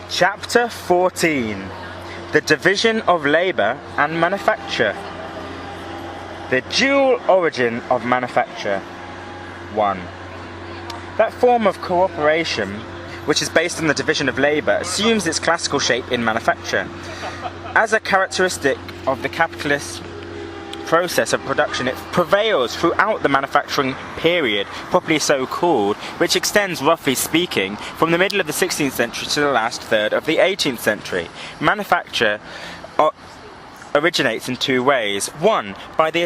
Chapter 14. The Division of Labour and Manufacture. The dual origin of manufacture. 1. That form of cooperation, which is based on the division of labour, assumes its classical shape in manufacture. As a characteristic of the capitalist process of production, it prevails throughout the manufacturing period, properly so called, which extends, roughly speaking, from the middle of the 16th century to the last third of the 18th century. Manufacture originates in two ways. One, by the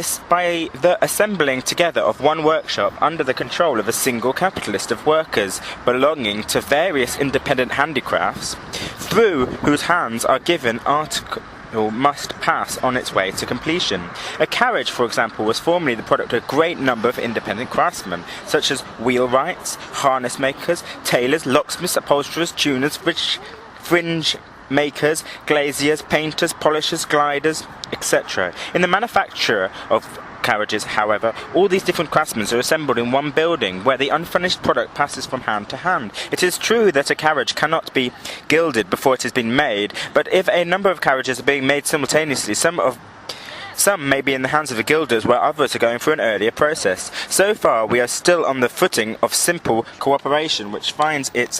assembling together of one workshop under the control of a single capitalist of workers belonging to various independent handicrafts, through whose hands are given article must pass on its way to completion. A carriage, for example, was formerly the product of a great number of independent craftsmen, such as wheelwrights, harness makers, tailors, locksmiths, upholsterers, tuners, fringe makers, glaziers, painters, polishers, gliders, etc. In the manufacture of carriages, however, all these different craftsmen are assembled in one building, where the unfinished product passes from hand to hand. It is true that a carriage cannot be gilded before it has been made, but if a number of carriages are being made simultaneously, some may be in the hands of the gilders, where others are going through an earlier process. So far, we are still on the footing of simple cooperation, which finds its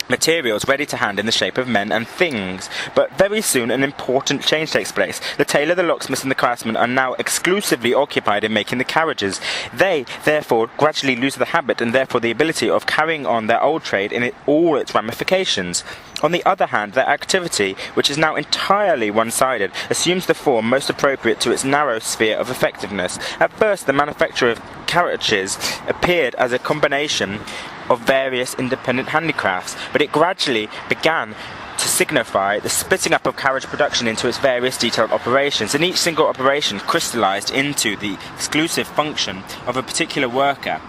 materials ready to hand in the shape of men and things. But very soon an important change takes place. The tailor, the locksmith, and the craftsman are now exclusively occupied in making the carriages. They, therefore, gradually lose the habit and therefore the ability of carrying on their old trade in all its ramifications. On the other hand, their activity, which is now entirely one-sided, assumes the form most appropriate to its narrow sphere of effectiveness. At first, the manufacture of carriages appeared as a combination of various independent handicrafts, but it gradually began to signify the splitting up of carriage production into its various detailed operations, and each single operation crystallized into the exclusive function of a particular worker.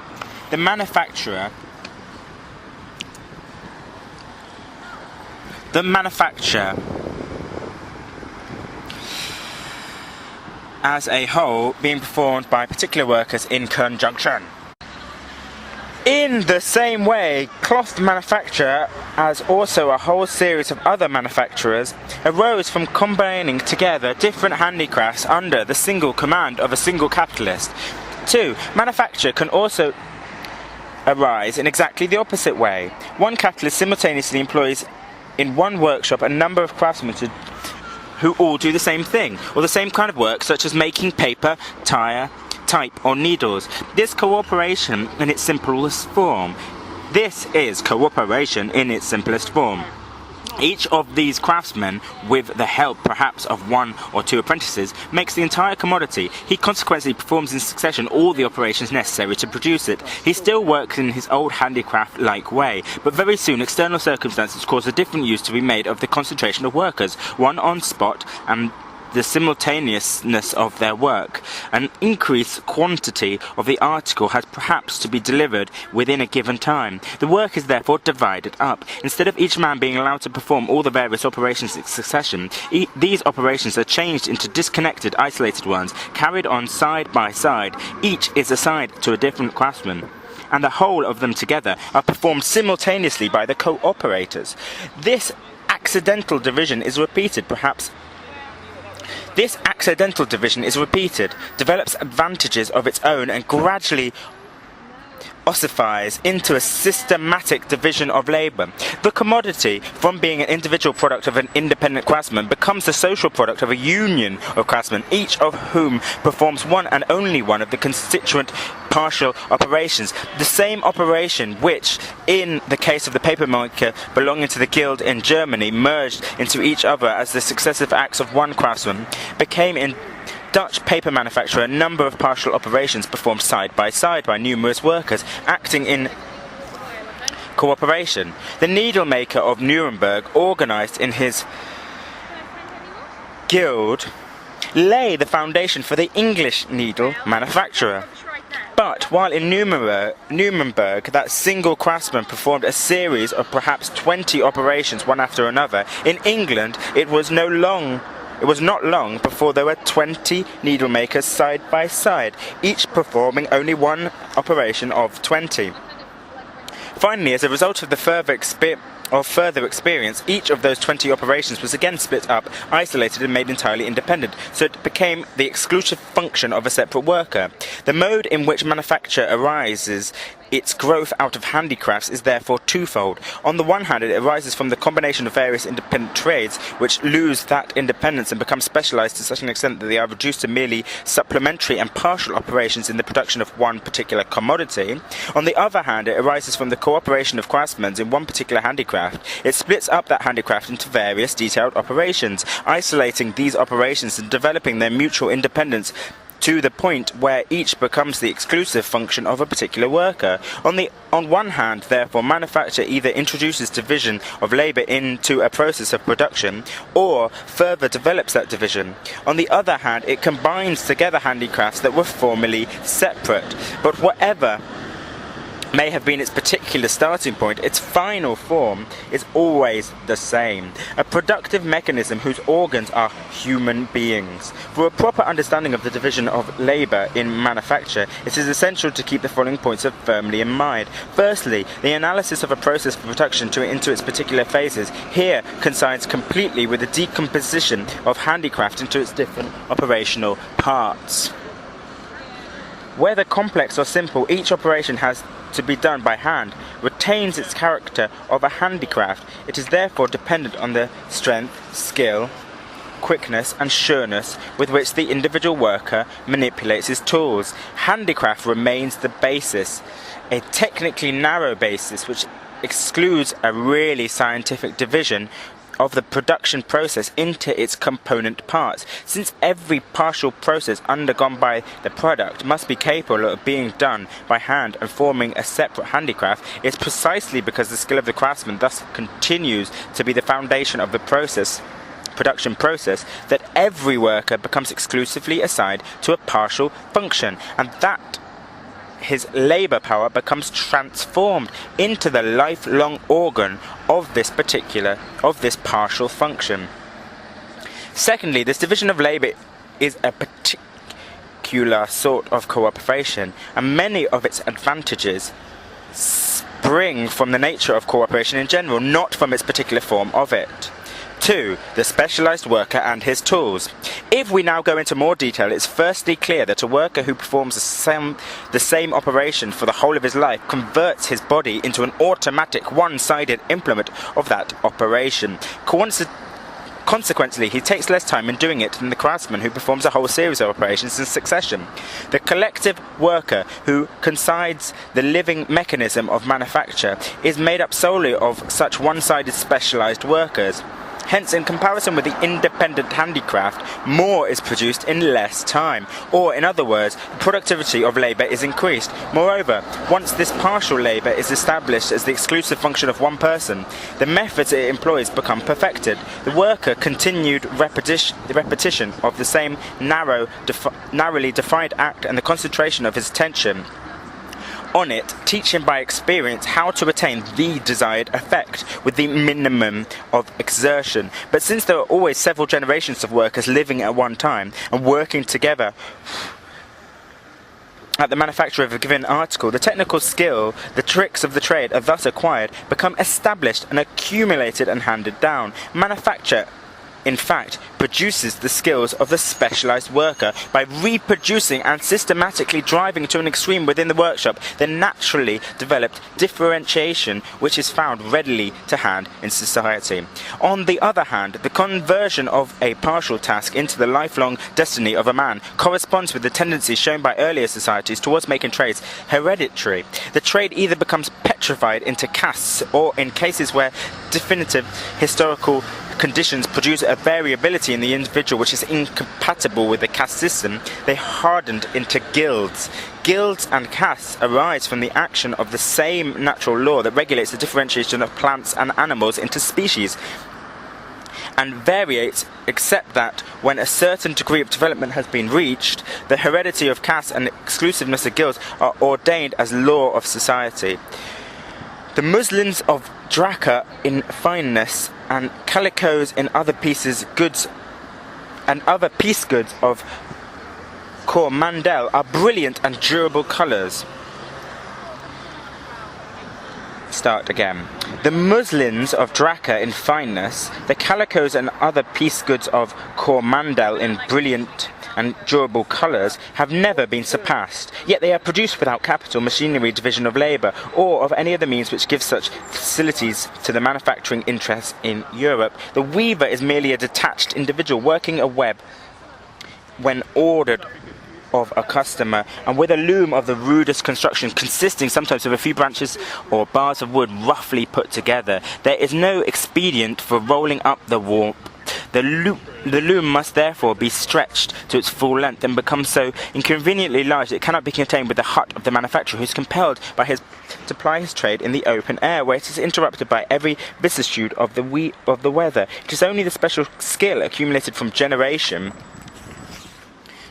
The manufacture as a whole being performed by particular workers in conjunction. In the same way, cloth manufacture, as also a whole series of other manufacturers, arose from combining together different handicrafts under the single command of a single capitalist. 2. Manufacture can also arise in exactly the opposite way. One capitalist simultaneously employs in one workshop a number of craftsmen who all do the same thing, or the same kind of work, such as making paper, type, or needles. This cooperation in its simplest form. This is cooperation in its simplest form. Each of these craftsmen, with the help perhaps of one or two apprentices, makes the entire commodity. He consequently performs in succession all the operations necessary to produce it. He still works in his old handicraft-like way, but very soon external circumstances cause a different use to be made of the concentration of workers, one on spot, and the simultaneousness of their work. An increased quantity of the article has perhaps to be delivered within a given time. The work is therefore divided up. Instead of each man being allowed to perform all the various operations in succession, these operations are changed into disconnected, isolated ones, carried on side by side. Each is assigned to a different craftsman, and the whole of them together are performed simultaneously by the co-operators. This accidental division is repeated, develops advantages of its own, and gradually ossifies into a systematic division of labour. The commodity, from being an individual product of an independent craftsman, becomes the social product of a union of craftsmen, each of whom performs one and only one of the constituent partial operations. The same operation which, in the case of the papermaker belonging to the guild in Germany, merged into each other as the successive acts of one craftsman, became in Dutch paper manufacture a number of partial operations performed side by side by numerous workers acting in cooperation. The needlemaker of Nuremberg, organized in his guild, lay the foundation for the English needle manufacturer. But while in Nuremberg that single craftsman performed a series of perhaps 20 operations one after another, in England it was not long before there were 20 needlemakers side by side, each performing only one operation of 20. Finally, as a result of the further of further experience, each of those 20 operations was again split up, isolated and made entirely independent, so it became the exclusive function of a separate worker. The mode in which manufacture arises its growth out of handicrafts is therefore twofold. On the one hand, it arises from the combination of various independent trades, which lose that independence and become specialized to such an extent that they are reduced to merely supplementary and partial operations in the production of one particular commodity. On the other hand, it arises from the cooperation of craftsmen in one particular handicraft. It splits up that handicraft into various detailed operations, isolating these operations and developing their mutual independence to the point where each becomes the exclusive function of a particular worker. On one hand, therefore, manufacture either introduces division of labor into a process of production, or further develops that division. On the other hand, it combines together handicrafts that were formerly separate. But whatever may have been its particular starting point, its final form is always the same. A productive mechanism whose organs are human beings. For a proper understanding of the division of labor in manufacture, it is essential to keep the following points firmly in mind. Firstly, the analysis of a process for production into its particular phases here coincides completely with the decomposition of handicraft into its different operational parts. Whether complex or simple, each operation has to be done by hand, retains its character of a handicraft. It is therefore dependent on the strength, skill, quickness and sureness with which the individual worker manipulates his tools. Handicraft remains the basis, a technically narrow basis which excludes a really scientific division of the production process into its component parts. Since every partial process undergone by the product must be capable of being done by hand and forming a separate handicraft, it's precisely because the skill of the craftsman thus continues to be the foundation of the production process that every worker becomes exclusively assigned to a partial function, and that his labor power becomes transformed into the lifelong organ of this partial function. Secondly, this division of labor is a particular sort of cooperation, and many of its advantages spring from the nature of cooperation in general, not from its particular form of it. 2. The specialized worker and his tools. If we now go into more detail, it's firstly clear that a worker who performs the same operation for the whole of his life converts his body into an automatic one-sided implement of that operation. Consequently, he takes less time in doing it than the craftsman who performs a whole series of operations in succession. The collective worker who concides the living mechanism of manufacture is made up solely of such one-sided specialized workers. Hence, in comparison with the independent handicraft, more is produced in less time, or in other words, productivity of labor is increased. Moreover, once this partial labor is established as the exclusive function of one person, the methods it employs become perfected. The worker continued the repetition of the same narrowly defined act and the concentration of his attention on it, teach him by experience how to attain the desired effect with the minimum of exertion. But since there are always several generations of workers living at one time and working together at the manufacture of a given article, the technical skill, the tricks of the trade are thus acquired, become established and accumulated and handed down. Manufacture, in fact, produces the skills of the specialized worker by reproducing and systematically driving to an extreme within the workshop the naturally developed differentiation which is found readily to hand in society. On the other hand, the conversion of a partial task into the lifelong destiny of a man corresponds with the tendency shown by earlier societies towards making trades hereditary. The trade either becomes petrified into castes, or in cases where definitive historical conditions produce a variability in the individual which is incompatible with the caste system, they hardened into guilds. Guilds and castes arise from the action of the same natural law that regulates the differentiation of plants and animals into species, and variates, except that when a certain degree of development has been reached, the heredity of castes and exclusiveness of guilds are ordained as law of society. The muslins of Draka in fineness and calicos in other goods of Coromandel are brilliant and durable colours. Start again. The muslins of Draka in fineness, the calicos and other piece goods of Coromandel in brilliant and durable colours have never been surpassed, yet they are produced without capital, machinery, division of labour, or of any other means which gives such facilities to the manufacturing interests in Europe. The weaver is merely a detached individual working a web when ordered of a customer, and with a loom of the rudest construction, consisting sometimes of a few branches or bars of wood roughly put together. There is no expedient for rolling up the warp. The loom must therefore be stretched to its full length and become so inconveniently large that it cannot be contained with the hut of the manufacturer, who is compelled by to ply his trade in the open air, where it is interrupted by every vicissitude of the weather. It is only the special skill accumulated from generation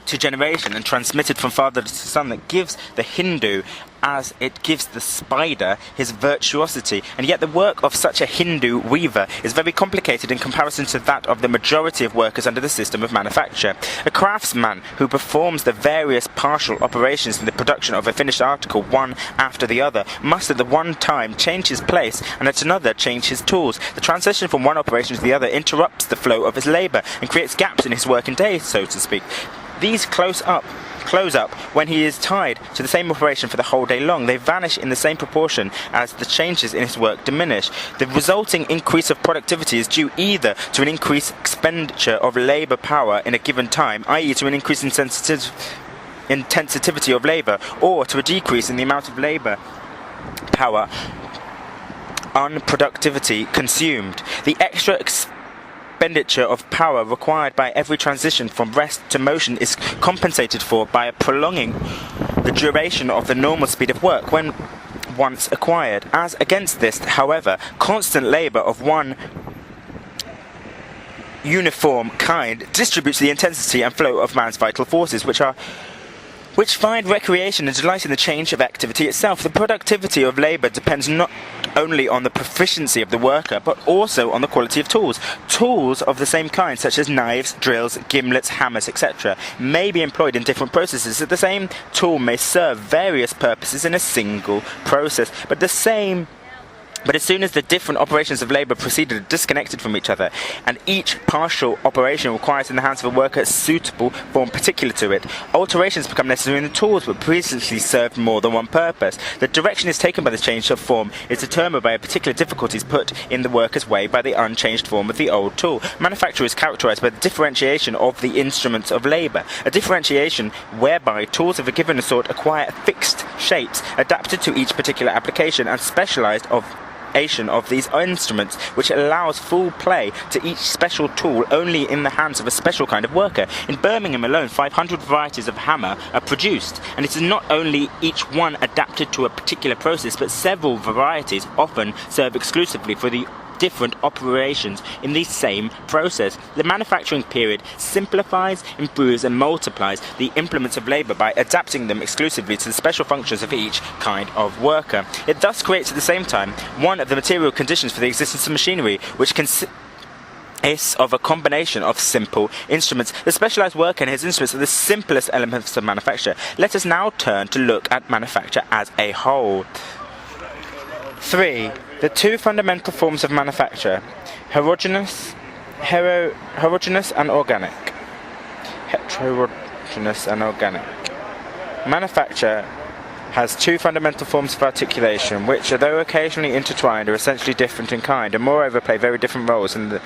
to generation and transmitted from father to son that gives the Hindu, as it gives the spider, his virtuosity, and yet the work of such a Hindu weaver is very complicated in comparison to that of the majority of workers under the system of manufacture. A craftsman who performs the various partial operations in the production of a finished article one after the other must at the one time change his place and at another change his tools. The transition from one operation to the other interrupts the flow of his labour and creates gaps in his working day, so to speak. These close up when he is tied to the same operation for the whole day long. They vanish in the same proportion as the changes in his work diminish. The resulting increase of productivity is due either to an increased expenditure of labour power in a given time, i.e. to an increase in intensity of labour, or to a decrease in the amount of labour power unproductivity consumed. The extra expenditure of power required by every transition from rest to motion is compensated for by prolonging the duration of the normal speed of work when once acquired. As against this, however, constant labour of one uniform kind distributes the intensity and flow of man's vital forces, which find recreation and delight in the change of activity itself. The productivity of labour depends not only on the proficiency of the worker, but also on the quality of tools. Tools of the same kind, such as knives, drills, gimlets, hammers, etc., may be employed in different processes. The same tool may serve various purposes in a single process, but as soon as the different operations of labour proceeded are disconnected from each other, and each partial operation requires in the hands of a worker a suitable form particular to it, alterations become necessary in the tools but previously served more than one purpose. The direction is taken by the change of form is determined by a particular difficulties put in the worker's way by the unchanged form of the old tool. Manufacture is characterised by the differentiation of the instruments of labour, a differentiation whereby tools of a given sort acquire fixed shapes adapted to each particular application and specialised of these instruments, which allows full play to each special tool only in the hands of a special kind of worker. In Birmingham alone, 500 varieties of hammer are produced, and it is not only each one adapted to a particular process, but several varieties often serve exclusively for the different operations in the same process. The manufacturing period simplifies, improves and multiplies the implements of labour by adapting them exclusively to the special functions of each kind of worker. It thus creates at the same time one of the material conditions for the existence of machinery, which consists of a combination of simple instruments. The specialised worker and his instruments are the simplest elements of manufacture. Let us now turn to look at manufacture as a whole. 3. The two fundamental forms of manufacture, heterogeneous and organic. Heterogeneous and organic. Manufacture has two fundamental forms of articulation, which, although occasionally intertwined, are essentially different in kind, and moreover play very different roles in the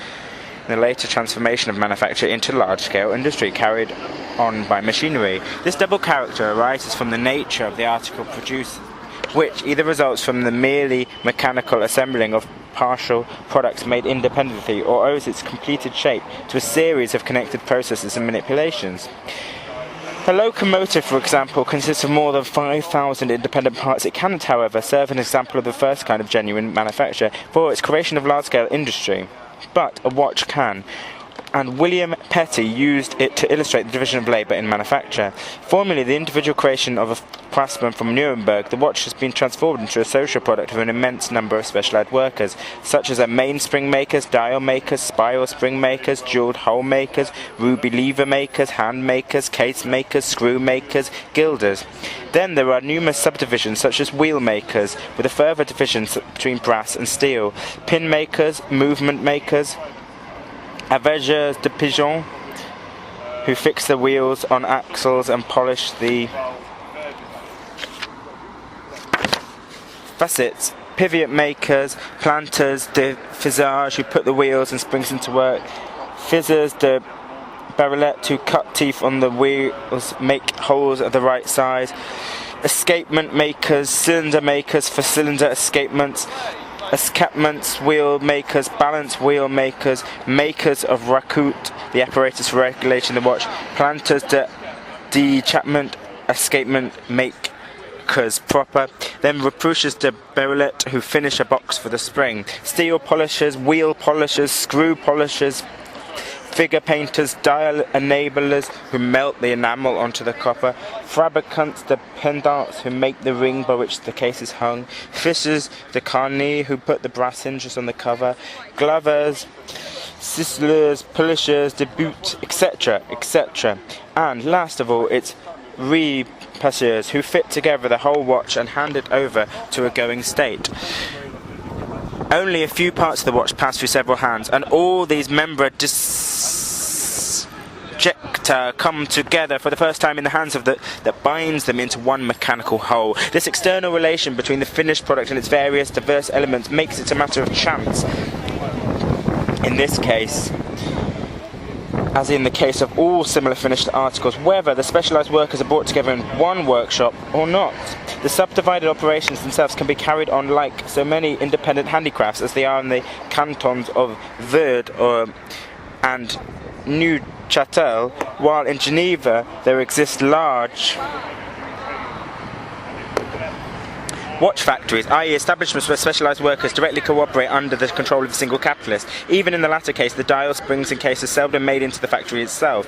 later transformation of manufacture into large-scale industry carried on by machinery. This double character arises from the nature of the article produced, which either results from the merely mechanical assembling of partial products made independently, or owes its completed shape to a series of connected processes and manipulations. A locomotive, for example, consists of more than 5,000 independent parts. It cannot, however, serve an example of the first kind of genuine manufacture for its creation of large-scale industry. But a watch can. and William Petty used it to illustrate the division of labour in manufacture. Formerly the individual creation of a craftsman from Nuremberg, the watch has been transformed into a social product of an immense number of specialised workers, such as mainspring makers, dial makers, spiral spring makers, jewelled hole makers, ruby lever makers, hand makers, case makers, screw makers, gilders. Then there are numerous subdivisions such as wheel makers, with a further division between brass and steel, pin makers, movement makers, Avegeurs de pigeon, who fix the wheels on axles and polish the facets, pivot makers, planters de fisage, who put the wheels and springs into work, fizzers de barrelette, who cut teeth on the wheels, make holes at the right size, escapement makers, cylinder makers for cylinder escapements, wheel makers, balance wheel makers, makers of racout, the apparatus for regulating the watch, planters de chapment, escapement makers proper, then repuchers de barrelette, who finish a box for the spring, steel polishers, wheel polishers, screw polishers, figure painters, dial enablers, who melt the enamel onto the copper, fabricants de pendants, who make the ring by which the case is hung, fishers de carnet, who put the brass hinges on the cover, glovers, ciseleurs, polishers de boot, etc., etc. And last of all, it's repasseurs, who fit together the whole watch and hand it over to a going state. Only a few parts of the watch pass through several hands, and all these membra disjecta come together for the first time in the hands of that binds them into one mechanical whole. This external relation between the finished product and its various diverse elements makes it a matter of chance. In this case, as in the case of all similar finished articles, whether the specialised workers are brought together in one workshop or not. The subdivided operations themselves can be carried on like so many independent handicrafts as they are in the cantons of Verde and Neuchâtel, while in Geneva there exist large watch factories, i.e. establishments where specialised workers directly cooperate under the control of a single capitalist. Even in the latter case, the dial, springs and cases seldom made in the factory itself.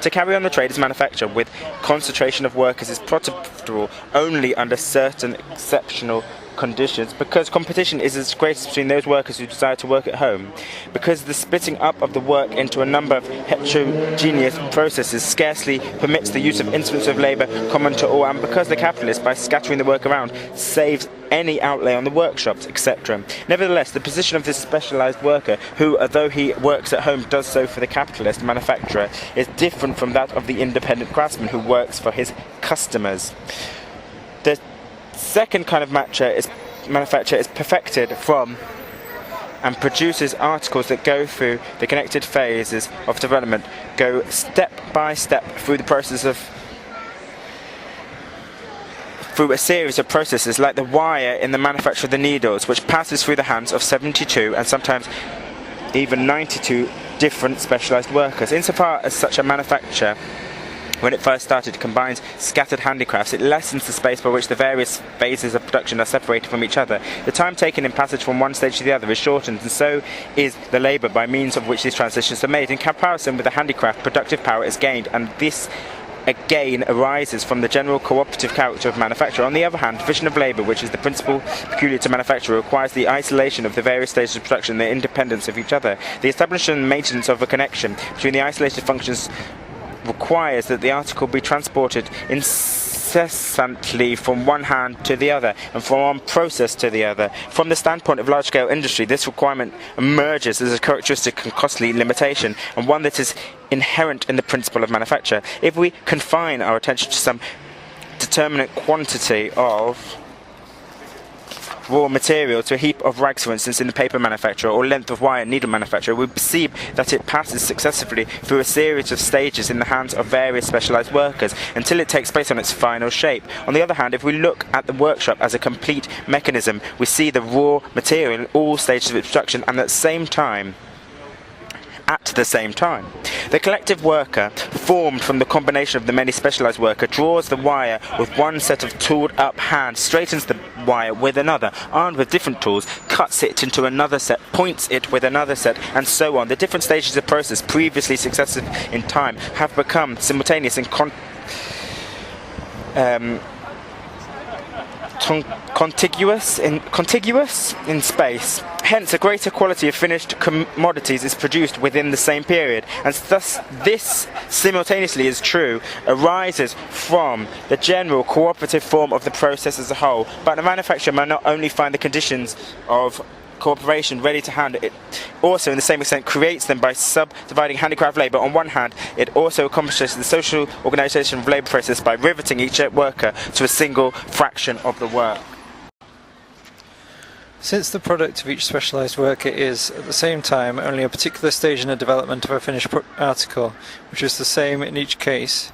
To carry on the trade as manufacture with concentration of workers is profitable only under certain exceptional conditions, because competition is as great between those workers who desire to work at home, because the splitting up of the work into a number of heterogeneous processes scarcely permits the use of instruments of labour common to all, and because the capitalist, by scattering the work around, saves any outlay on the workshops, etc. Nevertheless, the position of this specialised worker, who, although he works at home, does so for the capitalist manufacturer, is different from that of the independent craftsman who works for his customers. The second kind of manufacture is perfected from and produces articles that go through the connected phases of development, go step by step through a series of processes like the wire in the manufacture of the needles, which passes through the hands of 72 and sometimes even 92 different specialised workers. Insofar as such a manufacture, when it first started, combines scattered handicrafts, it lessens the space by which the various phases of production are separated from each other. The time taken in passage from one stage to the other is shortened, and so is the labour by means of which these transitions are made. In comparison with the handicraft, productive power is gained, and this again arises from the general cooperative character of manufacture. On the other hand, division of labour, which is the principle peculiar to manufacture, requires the isolation of the various stages of production and the independence of each other. The establishment and maintenance of a connection between the isolated functions requires that the article be transported incessantly from one hand to the other and from one process to the other. From the standpoint of large-scale industry, this requirement emerges as a characteristic and costly limitation, and one that is inherent in the principle of manufacture. If we confine our attention to some determinate quantity of raw material, to a heap of rags, for instance, in the paper manufacture, or length of wire needle manufacture, we perceive that it passes successively through a series of stages in the hands of various specialised workers until it takes place on its final shape. On the other hand, if we look at the workshop as a complete mechanism, we see the raw material in all stages of its production, and at the same time, the collective worker, formed from the combination of the many specialised workers, draws the wire with one set of tooled up hands, straightens the wire with another, armed with different tools, cuts it into another set, points it with another set, and so on. The different stages of the process, previously successive in time, have become simultaneous and contiguous in space. Hence, a greater quality of finished commodities is produced within the same period, and thus this simultaneously is true arises from the general cooperative form of the process as a whole. But the manufacturer may not only find the conditions of cooperation ready to hand, it also in the same extent creates them by subdividing handicraft labour. On one hand, it also accomplishes the social organisation of labour process by riveting each worker to a single fraction of the work. Since the product of each specialised worker is, at the same time, only a particular stage in the development of a finished article, which is the same in each case,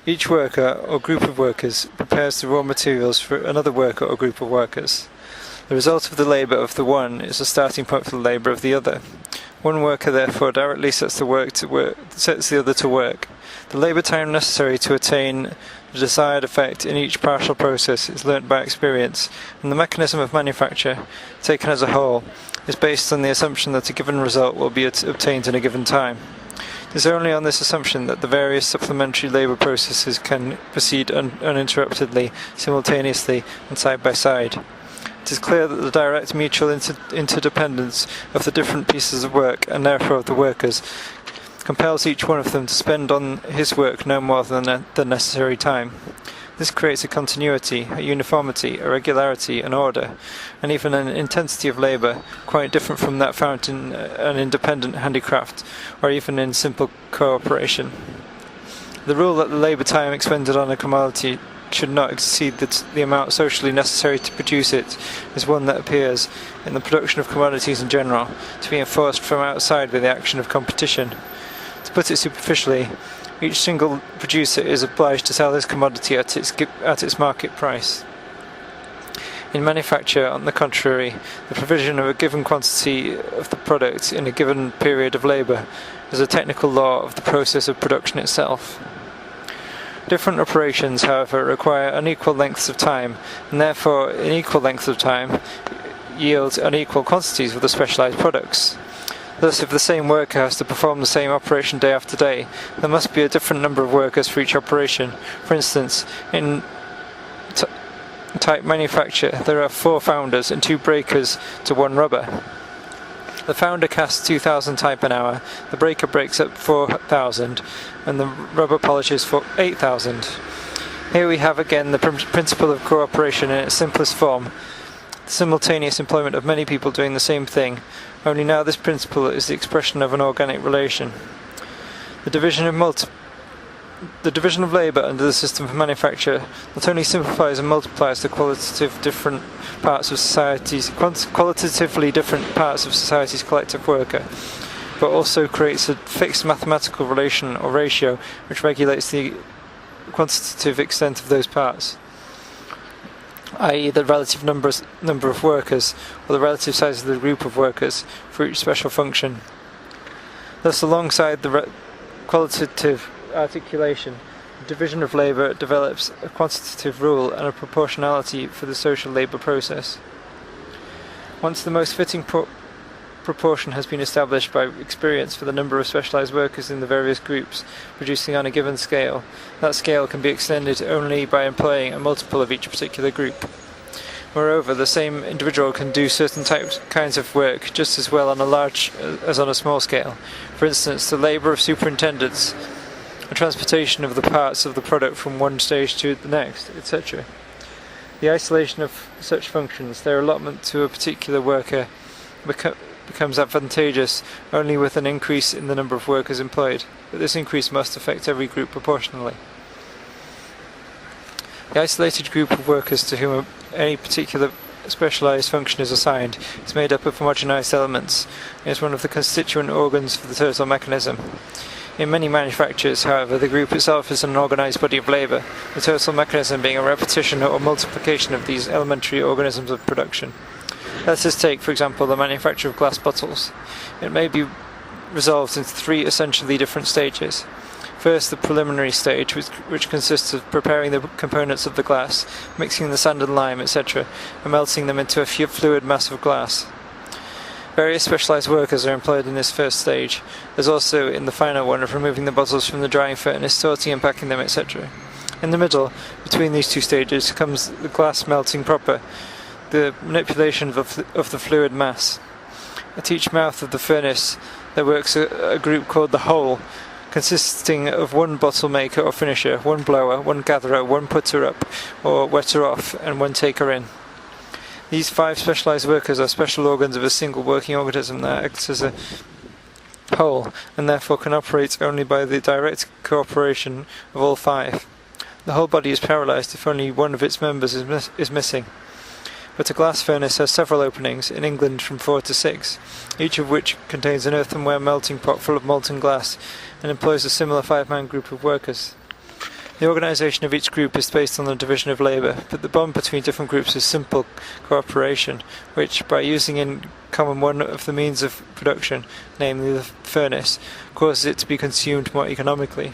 each worker or group of workers prepares the raw materials for another worker or group of workers. The result of the labour of the one is the starting point for the labour of the other. One worker therefore directly sets the other to work. The labour time necessary to attain the desired effect in each partial process is learnt by experience, and the mechanism of manufacture, taken as a whole, is based on the assumption that a given result will be obtained in a given time. It is only on this assumption that the various supplementary labour processes can proceed uninterruptedly, simultaneously, and side by side. It is clear that the direct mutual interdependence of the different pieces of work, and therefore of the workers, compels each one of them to spend on his work no more than the necessary time. This creates a continuity, a uniformity, a regularity, an order, and even an intensity of labour quite different from that found in an independent handicraft, or even in simple cooperation. The rule that the labour time expended on a commodity should not exceed the amount socially necessary to produce it is one that appears, in the production of commodities in general, to be enforced from outside by the action of competition. To put it superficially, each single producer is obliged to sell his commodity at its market price. In manufacture, on the contrary, the provision of a given quantity of the product in a given period of labour is a technical law of the process of production itself. Different operations, however, require unequal lengths of time, and therefore, in equal lengths of time, yield unequal quantities of the specialised products. Thus, if the same worker has to perform the same operation day after day, there must be a different number of workers for each operation. For instance, in type manufacture, there are 4 founders and 2 breakers to 1 rubber. The founder casts 2,000 type an hour, the breaker breaks up 4,000, and the rubber polishes for 8,000. Here we have again the principle of cooperation in its simplest form, the simultaneous employment of many people doing the same thing, only now this principle is the expression of an organic relation. The division of labour under the system of manufacture not only simplifies and multiplies the qualitatively different parts of society's collective worker, but also creates a fixed mathematical relation or ratio which regulates the quantitative extent of those parts, i.e. the relative number of workers, or the relative size of the group of workers for each special function. Thus, alongside the qualitative articulation, the division of labour develops a quantitative rule and a proportionality for the social labour process. Once the most fitting proportion has been established by experience for the number of specialised workers in the various groups producing on a given scale, that scale can be extended only by employing a multiple of each particular group. Moreover, the same individual can do certain kinds of work just as well on a large as on a small scale. For instance, the labour of superintendents, the transportation of the parts of the product from one stage to the next, etc. The isolation of such functions, their allotment to a particular worker, becomes advantageous only with an increase in the number of workers employed, but this increase must affect every group proportionally. The isolated group of workers to whom any particular specialised function is assigned is made up of homogenised elements and is one of the constituent organs for the total mechanism. In many manufactures, however, the group itself is an organised body of labour, the total mechanism being a repetition or multiplication of these elementary organisms of production. Let us take, for example, the manufacture of glass bottles. It may be resolved into 3 essentially different stages. First, the preliminary stage, which consists of preparing the components of the glass, mixing the sand and lime, etc., and melting them into a fluid mass of glass. Various specialised workers are employed in this first stage, as also in the final one of removing the bottles from the drying furnace, sorting and packing them, etc. In the middle, between these two stages, comes the glass melting proper, the manipulation of the fluid mass. At each mouth of the furnace there works a group called the whole, consisting of one bottle maker or finisher, one blower, one gatherer, one putter up or wetter off, and one taker in. These 5 specialised workers are special organs of a single working organism that acts as a whole, and therefore can operate only by the direct cooperation of all 5. The whole body is paralysed if only one of its members is missing. But a glass furnace has several openings, in England from 4 to 6, each of which contains an earthenware melting pot full of molten glass, and employs a similar 5-man group of workers. The organisation of each group is based on the division of labour, but the bond between different groups is simple cooperation, which, by using in common one of the means of production, namely the furnace, causes it to be consumed more economically.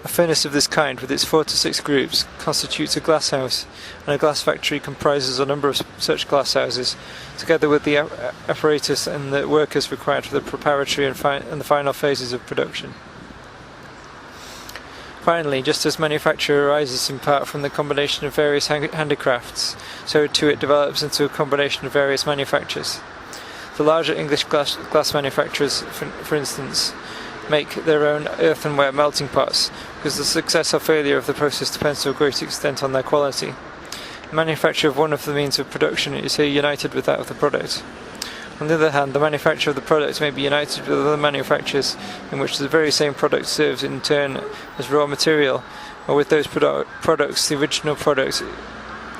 A furnace of this kind, with its 4 to 6 groups, constitutes a glass house, and a glass factory comprises a number of such glass houses, together with the apparatus and the workers required for the preparatory and the final phases of production. Finally, just as manufacture arises in part from the combination of various handicrafts, so too it develops into a combination of various manufactures. The larger English glass manufacturers, for instance, make their own earthenware melting pots, because the success or failure of the process depends to a great extent on their quality. The manufacture of one of the means of production is here united with that of the product. On the other hand, the manufacture of the product may be united with other manufactures in which the very same product serves in turn as raw material, or with those products the original product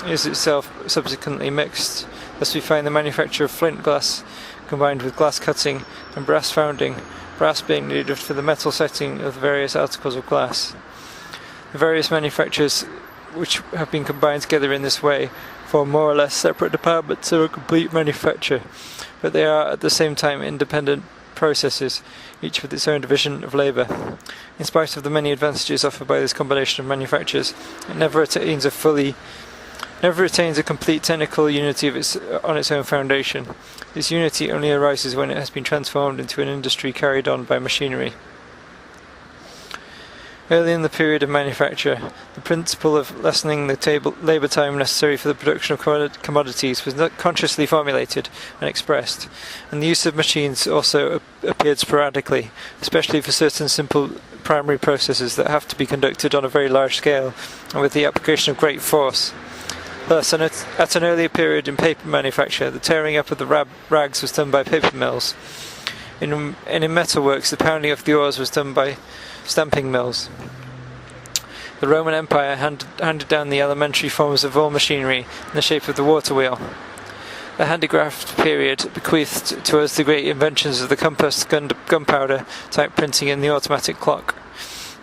is itself subsequently mixed. Thus we find the manufacture of flint glass combined with glass cutting and brass founding, brass being needed for the metal setting of the various articles of glass. The various manufactures which have been combined together in this way form more or less separate departments of a complete manufacture, but they are at the same time independent processes, each with its own division of labour. In spite of the many advantages offered by this combination of manufactures, it never attains a complete technical unity on its own foundation. This unity only arises when it has been transformed into an industry carried on by machinery. Early in the period of manufacture, the principle of lessening the labour time necessary for the production of commodities was not consciously formulated and expressed, and the use of machines also appeared sporadically, especially for certain simple primary processes that have to be conducted on a very large scale and with the application of great force. Thus, at an earlier period in paper manufacture, the tearing up of the rags was done by paper mills. In metalworks, the pounding of the ores was done by stamping mills. The Roman Empire handed down the elementary forms of all machinery in the shape of the water wheel. The handicraft period bequeathed to us the great inventions of the compass, gunpowder, type printing, and the automatic clock.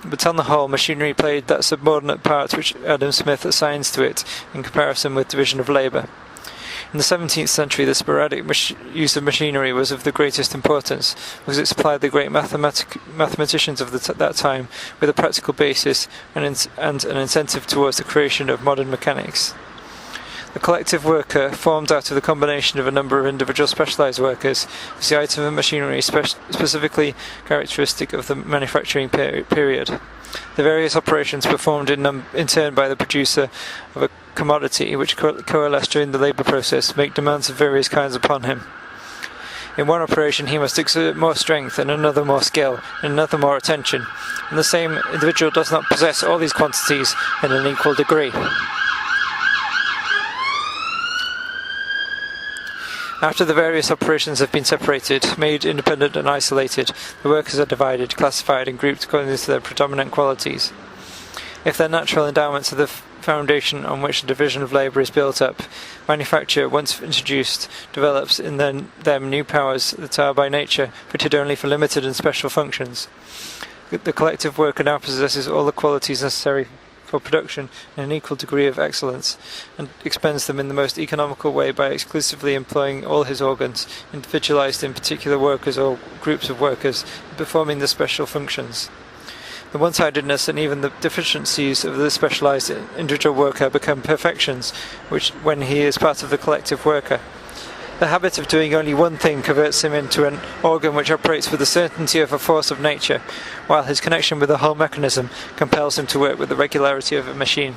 But on the whole, machinery played that subordinate part which Adam Smith assigns to it in comparison with division of labour. In the 17th century, the sporadic use of machinery was of the greatest importance, because it supplied the great mathematicians of that time with a practical basis and an incentive towards the creation of modern mechanics. The collective worker, formed out of the combination of a number of individual specialised workers, is the item of machinery specifically characteristic of the manufacturing period. The various operations performed in turn by the producer of a commodity, which coalesce during the labour process, make demands of various kinds upon him. In one operation he must exert more strength, in another more skill, in another more attention, and the same individual does not possess all these quantities in an equal degree. After the various operations have been separated, made independent and isolated, the workers are divided, classified and grouped according to their predominant qualities. If their natural endowments are the foundation on which the division of labour is built up, manufacture, once introduced, develops in them new powers that are by nature fitted only for limited and special functions. The collective worker now possesses all the qualities necessary for production in an equal degree of excellence, and expends them in the most economical way by exclusively employing all his organs, individualized in particular workers or groups of workers, performing the special functions. The one-sidedness and even the deficiencies of the specialized individual worker become perfections, when he is part of the collective worker. The habit of doing only one thing converts him into an organ which operates with the certainty of a force of nature, while his connection with the whole mechanism compels him to work with the regularity of a machine.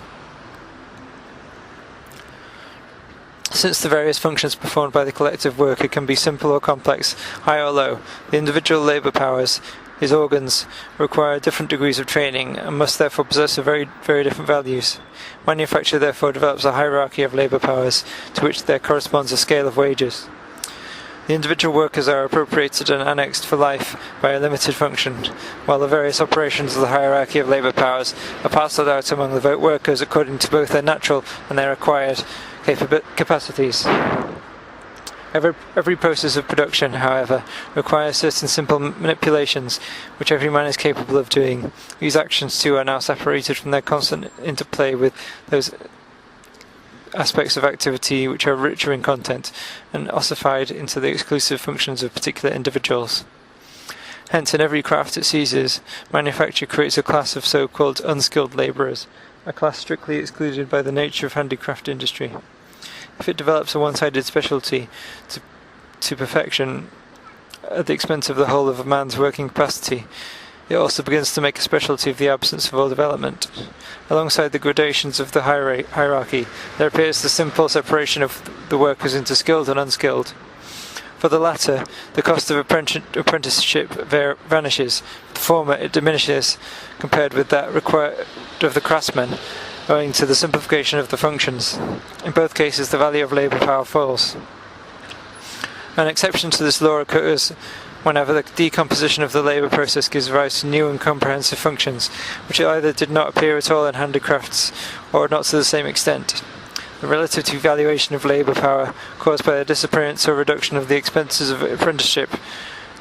Since the various functions performed by the collective worker can be simple or complex, high or low, the individual labour powers, his organs, require different degrees of training and must therefore possess very different values. Manufacture therefore develops a hierarchy of labour powers, to which there corresponds a scale of wages. The individual workers are appropriated and annexed for life by a limited function, while the various operations of the hierarchy of labour powers are parcelled out among the workers according to both their natural and their acquired capacities. Every process of production, however, requires certain simple manipulations which every man is capable of doing. These actions too are now separated from their constant interplay with those aspects of activity which are richer in content and ossified into the exclusive functions of particular individuals. Hence, in every craft it seizes, manufacture creates a class of so-called unskilled labourers, a class strictly excluded by the nature of handicraft industry. If it develops a one-sided specialty to perfection at the expense of the whole of a man's working capacity, it also begins to make a specialty of the absence of all development. Alongside the gradations of the hierarchy, there appears the simple separation of the workers into skilled and unskilled. For the latter, the cost of apprenticeship vanishes. For the former, it diminishes compared with that required of the craftsman, owing to the simplification of the functions. In both cases, the value of labour power falls. An exception to this law occurs whenever the decomposition of the labour process gives rise to new and comprehensive functions, which either did not appear at all in handicrafts or not to the same extent. The relative devaluation of labour power caused by the disappearance or reduction of the expenses of apprenticeship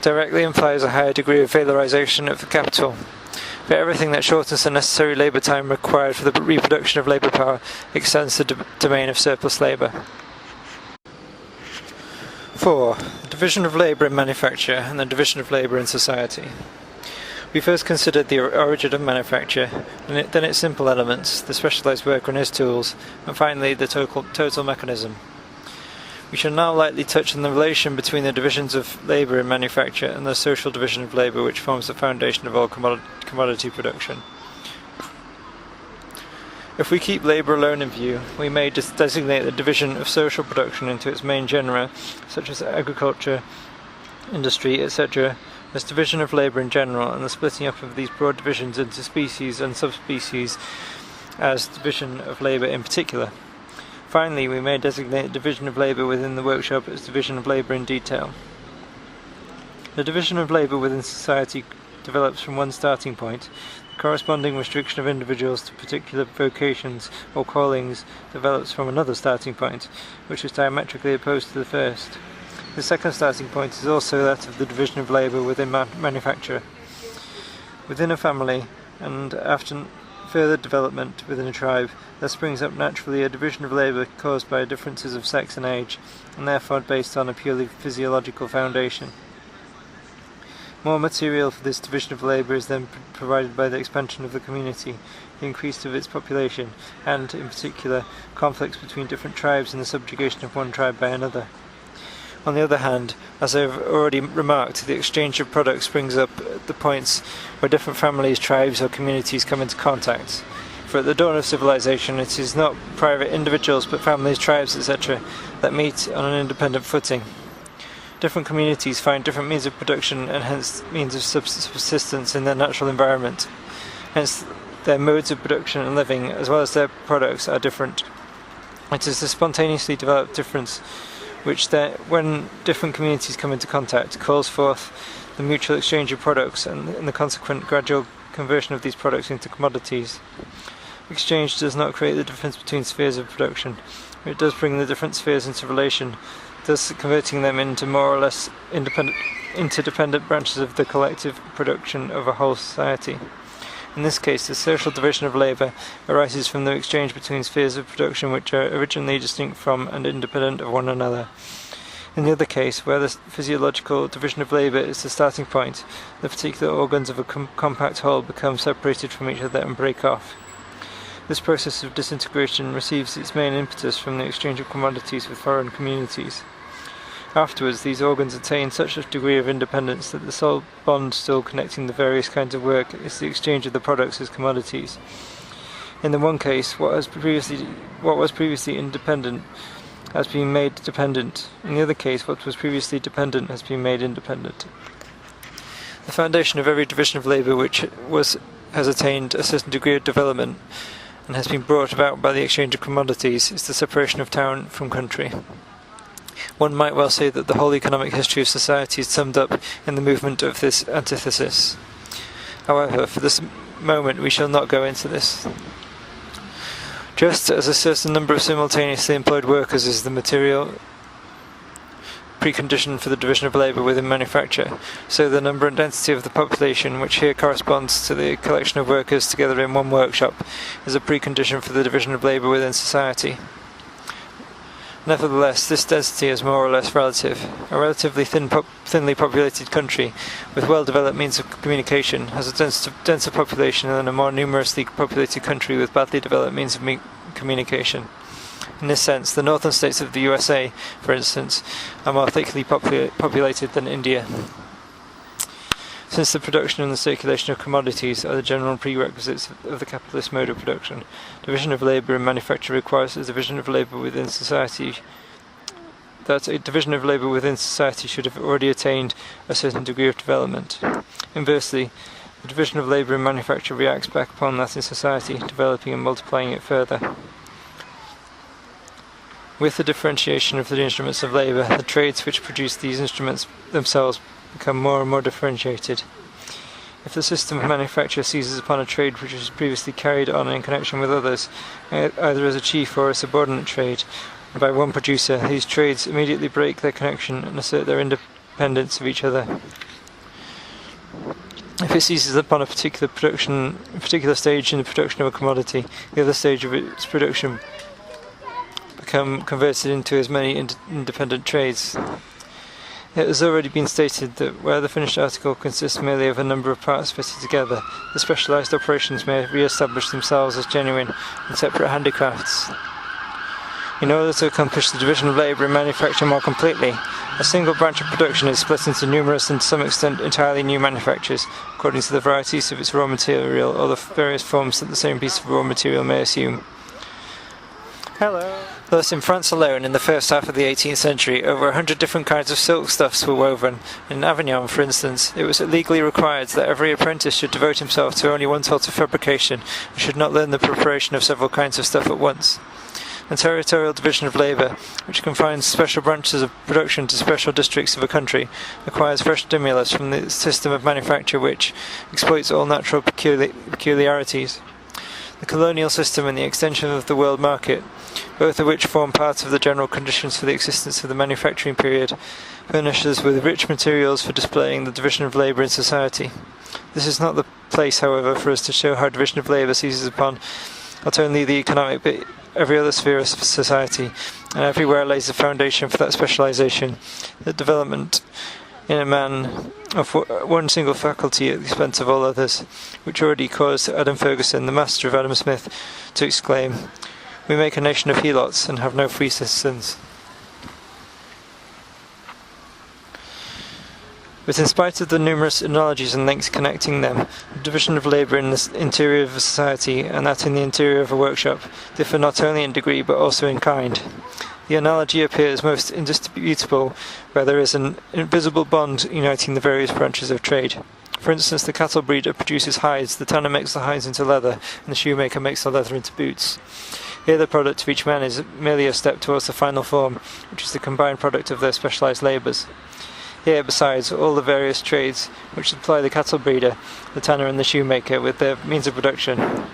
directly implies a higher degree of valorisation of the capital. But everything that shortens the necessary labour time required for the reproduction of labour power extends the domain of surplus labour. 4. The division of labour in manufacture and the division of labour in society. We first considered the origin of manufacture, then its simple elements, the specialised worker and his tools, and finally the total mechanism. We shall now lightly touch on the relation between the divisions of labour in manufacture and the social division of labour which forms the foundation of all commodity production. If we keep labour alone in view, we may designate the division of social production into its main genera, such as agriculture, industry, etc., as division of labour in general, and the splitting up of these broad divisions into species and subspecies as division of labour in particular. Finally, we may designate the division of labour within the workshop as division of labour in detail. The division of labour within society develops from one starting point. The corresponding restriction of individuals to particular vocations or callings develops from another starting point, which is diametrically opposed to the first. The second starting point is also that of the division of labour within manufacture. Within a family, and after further development within a tribe, there springs up naturally a division of labour caused by differences of sex and age, and therefore based on a purely physiological foundation. More material for this division of labour is then provided by the expansion of the community, the increase of its population, and, in particular, conflicts between different tribes and the subjugation of one tribe by another. On the other hand, as I have already remarked, the exchange of products springs up at the points where different families, tribes, or communities come into contact. For at the dawn of civilization, it is not private individuals, but families, tribes, etc., that meet on an independent footing. Different communities find different means of production and hence means of subsistence in their natural environment. Hence, their modes of production and living, as well as their products, are different. It is a spontaneously developed difference which, when different communities come into contact, calls forth the mutual exchange of products and the consequent gradual conversion of these products into commodities. Exchange does not create the difference between spheres of production. It does bring the different spheres into relation, thus converting them into more or less interdependent branches of the collective production of a whole society. In this case, the social division of labour arises from the exchange between spheres of production which are originally distinct from and independent of one another. In the other case, where the physiological division of labour is the starting point, the particular organs of a compact whole become separated from each other and break off. This process of disintegration receives its main impetus from the exchange of commodities with foreign communities. Afterwards, these organs attain such a degree of independence that the sole bond still connecting the various kinds of work is the exchange of the products as commodities. In the one case, what was previously independent has been made dependent. In the other case, what was previously dependent has been made independent. The foundation of every division of labour which has attained a certain degree of development and has been brought about by the exchange of commodities is the separation of town from country. One might well say that the whole economic history of society is summed up in the movement of this antithesis. However, for this moment we shall not go into this. Just as a certain number of simultaneously employed workers is the material precondition for the division of labour within manufacture, so the number and density of the population, which here corresponds to the collection of workers together in one workshop, is a precondition for the division of labour within society. Nevertheless, this density is more or less relative. A relatively thinly populated country, with well-developed means of communication, has a denser population than a more numerously populated country with badly developed means of communication. In this sense, the northern states of the USA, for instance, are more thickly populated than India. Since the production and the circulation of commodities are the general prerequisites of the capitalist mode of production, division of labour in manufacture requires a division of labour within society. That a division of labour within society should have already attained a certain degree of development. Inversely, the division of labour in manufacture reacts back upon that in society, developing and multiplying it further. With the differentiation of the instruments of labour, the trades which produce these instruments themselves become more and more differentiated. If the system of manufacture seizes upon a trade which was previously carried on in connection with others, either as a chief or a subordinate trade, by one producer, these trades immediately break their connection and assert their independence of each other. If it seizes upon a particular stage in the production of a commodity, the other stage of its production become converted into as many independent trades. It has already been stated that where the finished article consists merely of a number of parts fitted together, the specialised operations may re-establish themselves as genuine and separate handicrafts. In order to accomplish the division of labour in manufacture more completely, a single branch of production is split into numerous and to some extent entirely new manufactures, according to the varieties of its raw material or the various forms that the same piece of raw material may assume. Hello. Thus, in France alone, in the first half of the 18th century, over 100 different kinds of silk stuffs were woven. In Avignon, for instance, it was legally required that every apprentice should devote himself to only one sort of fabrication, and should not learn the preparation of several kinds of stuff at once. The territorial division of labour, which confines special branches of production to special districts of a country, acquires fresh stimulus from the system of manufacture which exploits all natural peculiarities. The colonial system and the extension of the world market, both of which form part of the general conditions for the existence of the manufacturing period, furnish us with rich materials for displaying the division of labour in society. This is not the place, however, for us to show how division of labour seizes upon not only the economic but every other sphere of society, and everywhere lays the foundation for that specialisation, the development in a man of one single faculty at the expense of all others, which already caused Adam Ferguson, the master of Adam Smith, to exclaim, "We make a nation of helots and have no free citizens." But in spite of the numerous analogies and links connecting them, the division of labour in the interior of a society and that in the interior of a workshop differ not only in degree but also in kind. The analogy appears most indisputable where there is an invisible bond uniting the various branches of trade. For instance, the cattle breeder produces hides, the tanner makes the hides into leather, and the shoemaker makes the leather into boots. Here the product of each man is merely a step towards the final form, which is the combined product of their specialised labours. Here, besides, all the various trades which supply the cattle breeder, the tanner and the shoemaker with their means of production.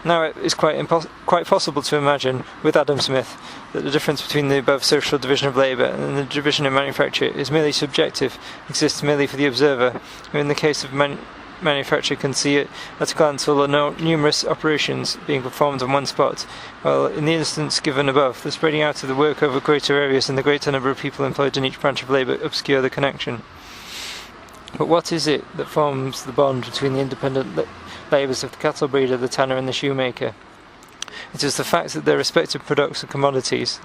Now it is quite possible to imagine, with Adam Smith, that the difference between the above social division of labour and the division in manufacture is merely subjective, exists merely for the observer, who in the case of manufacturer can see at a glance all the numerous operations being performed on one spot, while in the instance given above, the spreading out of the work over greater areas and the greater number of people employed in each branch of labour obscure the connection. But what is it that forms the bond between the independent labours of the cattle breeder, the tanner and the shoemaker? It is the fact that their respective products are commodities.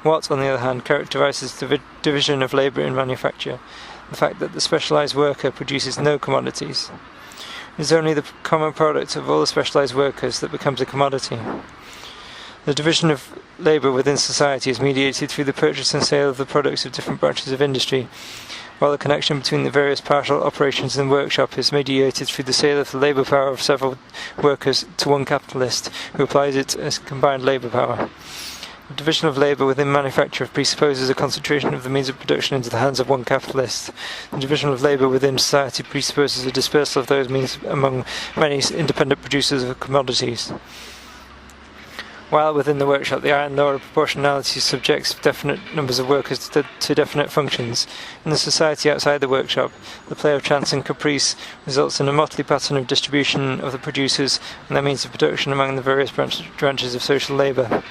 What, on the other hand, characterises the division of labour in manufacture? The fact that the specialised worker produces no commodities. It is only the common product of all the specialised workers that becomes a commodity. The division of labour within society is mediated through the purchase and sale of the products of different branches of industry, while the connection between the various partial operations in the workshop is mediated through the sale of the labour power of several workers to one capitalist, who applies it as combined labour power. The division of labour within manufacture presupposes a concentration of the means of production into the hands of one capitalist. The division of labour within society presupposes a dispersal of those means among many independent producers of commodities. While within the workshop, the iron law of proportionality subjects definite numbers of workers to definite functions, in the society outside the workshop, the play of chance and caprice results in a motley pattern of distribution of the producers and their means of production among the various branches of social labour.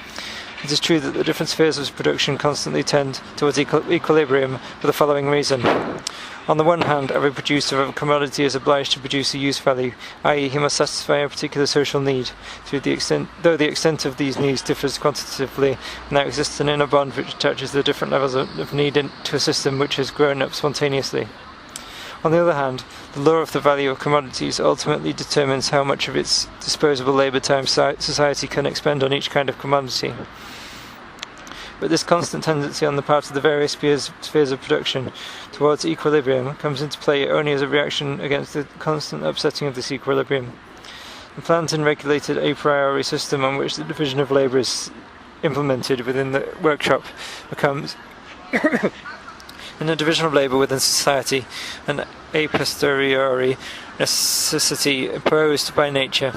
It is true that the different spheres of production constantly tend towards equilibrium for the following reason. On the one hand, every producer of a commodity is obliged to produce a use value, i.e. he must satisfy a particular social need, though the extent of these needs differs quantitatively, and there exists an inner bond which attaches the different levels of need to a system which has grown up spontaneously. On the other hand, the law of the value of commodities ultimately determines how much of its disposable labour time society can expend on each kind of commodity. But this constant tendency on the part of the various spheres of production towards equilibrium comes into play only as a reaction against the constant upsetting of this equilibrium. The planned and regulated a priori system on which the division of labour is implemented within the workshop becomes, in the division of labour within society, an a posteriori necessity imposed by nature,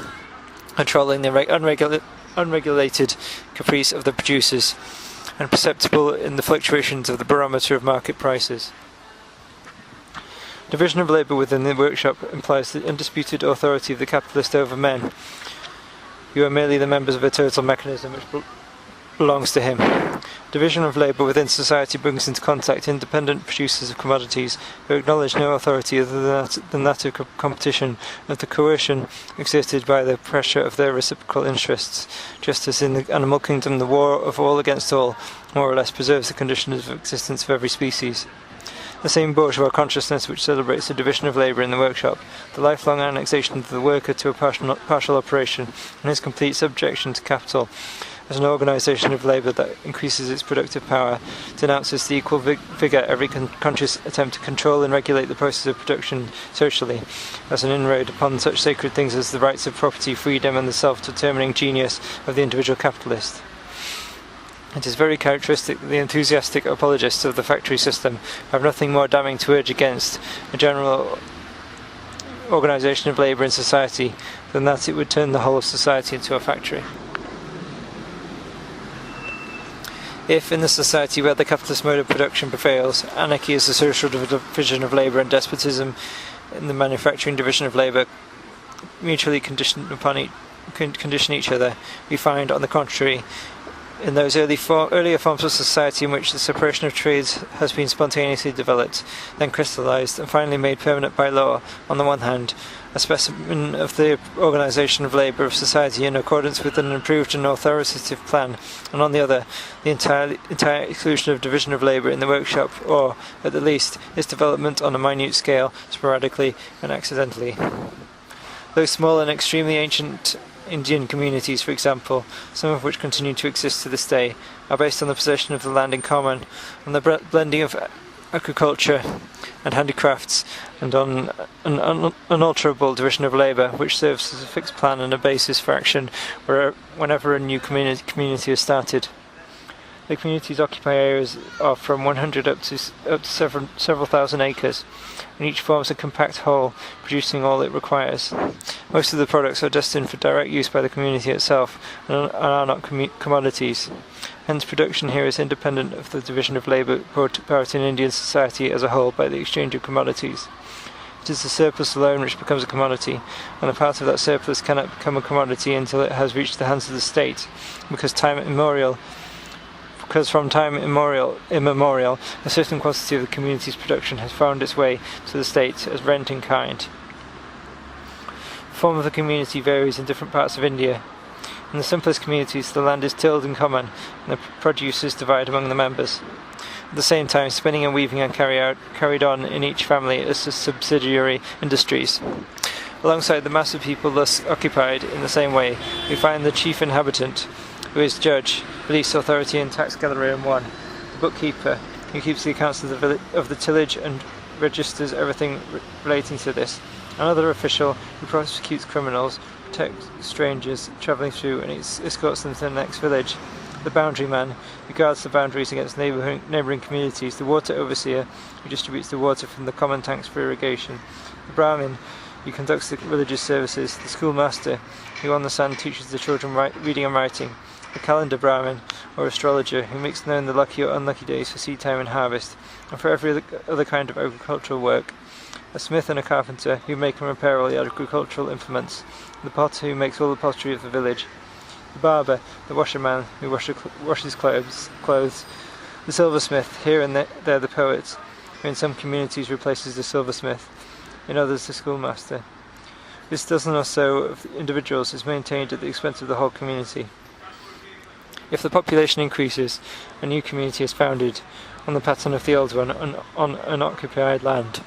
controlling the unregulated caprice of the producers, and perceptible in the fluctuations of the barometer of market prices. Division of labour within the workshop implies the undisputed authority of the capitalist over men, who are merely the members of a total mechanism which belongs to him. Division of labour within society brings into contact independent producers of commodities who acknowledge no authority other than that of competition, of the coercion exerted by the pressure of their reciprocal interests, just as in the animal kingdom the war of all against all more or less preserves the conditions of existence of every species. The same bourgeois consciousness which celebrates the division of labour in the workshop, the lifelong annexation of the worker to a partial operation, and his complete subjection to capital, as an organisation of labour that increases its productive power, denounces the equal vigour every conscious attempt to control and regulate the process of production socially, as an inroad upon such sacred things as the rights of property, freedom, and the self-determining genius of the individual capitalist. It is very characteristic that the enthusiastic apologists of the factory system have nothing more damning to urge against a general organisation of labour in society than that it would turn the whole of society into a factory. If, in the society where the capitalist mode of production prevails, anarchy is the social division of labour and despotism in the manufacturing division of labour mutually condition each other, we find, on the contrary, in those earlier forms of society in which the separation of trades has been spontaneously developed, then crystallised, and finally made permanent by law, on the one hand, a specimen of the organisation of labour of society in accordance with an improved and authoritative plan, and on the other, the entire exclusion of division of labour in the workshop, or, at the least, its development on a minute scale, sporadically and accidentally. Those small and extremely ancient Indian communities, for example, some of which continue to exist to this day, are based on the possession of the land in common, on the blending of agriculture and handicrafts, and on an unalterable division of labour, which serves as a fixed plan and a basis for action whenever a new community is started. The communities occupy areas of from 100 up to several thousand acres, and each forms a compact whole, producing all it requires. Most of the products are destined for direct use by the community itself, and are not commodities. Hence, production here is independent of the division of labour brought about in Indian society as a whole by the exchange of commodities. It is the surplus alone which becomes a commodity, and a part of that surplus cannot become a commodity until it has reached the hands of the state, because from time immemorial, a certain quantity of the community's production has found its way to the state as rent in kind. The form of the community varies in different parts of India. In the simplest communities, the land is tilled in common, and the produce is divided among the members. At the same time, spinning and weaving are carried on in each family as subsidiary industries. Alongside the mass of people thus occupied in the same way, we find the chief inhabitant, who is judge, police authority and tax gatherer in one, the bookkeeper, who keeps the accounts of the tillage and registers everything relating to this, another official who prosecutes criminals, protects strangers travelling through and escorts them to the next village, the boundary man, who guards the boundaries against neighbouring communities, the water overseer, who distributes the water from the common tanks for irrigation, the Brahmin, who conducts the religious services, the schoolmaster, who on the sand teaches the children reading and writing, the calendar Brahmin, or astrologer, who makes known the lucky or unlucky days for seed time and harvest, and for every other kind of agricultural work, a smith and a carpenter, who make and repair all the agricultural implements, the potter, who makes all the pottery of the village, the barber, the washerman, who washes clothes, the silversmith, here and there the poet, who in some communities replaces the silversmith, in others the schoolmaster. This dozen or so of individuals is maintained at the expense of the whole community. If the population increases, a new community is founded, on the pattern of the old one, on unoccupied land.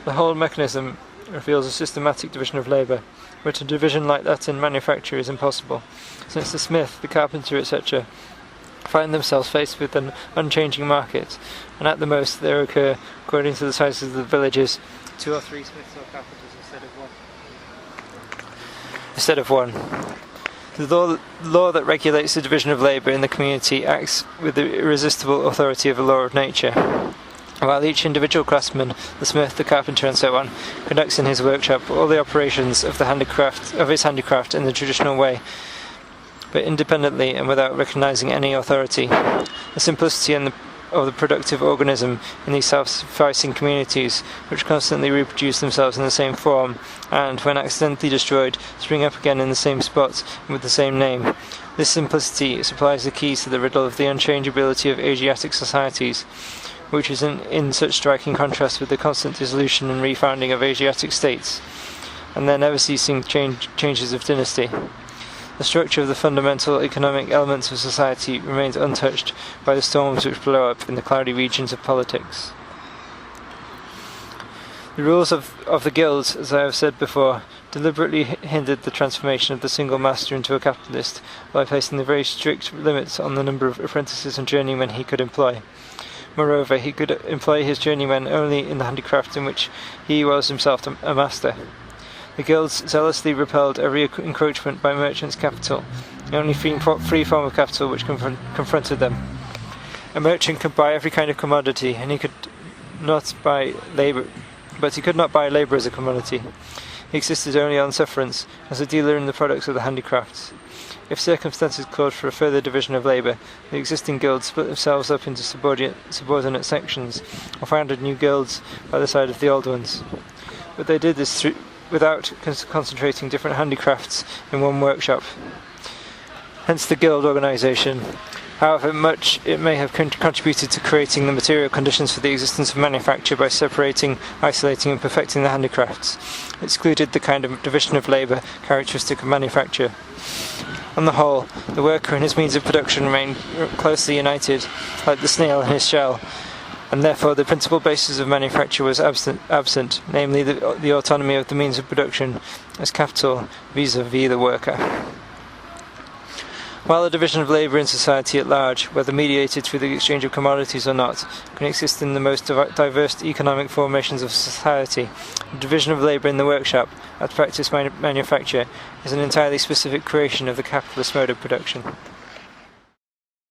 The whole mechanism reveals a systematic division of labour, but a division like that in manufacture is impossible, since the smith, the carpenter, etc., find themselves faced with an unchanging market, and at the most there occur, according to the sizes of the villages, 2 or 3 smiths or carpenters instead of one. The law that regulates the division of labour in the community acts with the irresistible authority of a law of nature. While each individual craftsman, the smith, the carpenter, and so on, conducts in his workshop all the operations of his handicraft in the traditional way, but independently and without recognising any authority. The simplicity of the productive organism in these self-sufficing communities, which constantly reproduce themselves in the same form, and, when accidentally destroyed, spring up again in the same spot and with the same name. This simplicity supplies the keys to the riddle of the unchangeability of Asiatic societies, which is in such striking contrast with the constant dissolution and refounding of Asiatic states, and their never-ceasing changes of dynasty. The structure of the fundamental economic elements of society remains untouched by the storms which blow up in the cloudy regions of politics. The rules of the guilds, as I have said before, deliberately hindered the transformation of the single master into a capitalist by placing the very strict limits on the number of apprentices and journeymen he could employ. Moreover, he could employ his journeymen only in the handicraft in which he was himself a master. The guilds zealously repelled every encroachment by merchants' capital, the only free form of capital which confronted them. A merchant could buy every kind of commodity, and he could not buy labour, but he could not buy labour as a commodity. He existed only on sufferance, as a dealer in the products of the handicrafts. If circumstances called for a further division of labour, the existing guilds split themselves up into subordinate sections, or founded new guilds by the side of the old ones. But they did this without concentrating different handicrafts in one workshop. Hence the guild organisation. However much it may have contributed to creating the material conditions for the existence of manufacture by separating, isolating and perfecting the handicrafts, it excluded the kind of division of labour characteristic of manufacture. On the whole, the worker and his means of production remained closely united, like the snail and his shell, and therefore the principal basis of manufacture was absent, namely the autonomy of the means of production as capital vis-à-vis the worker. While the division of labour in society at large, whether mediated through the exchange of commodities or not, can exist in the most diverse economic formations of society, the division of labour in the workshop, at practice manufacture, is an entirely specific creation of the capitalist mode of production.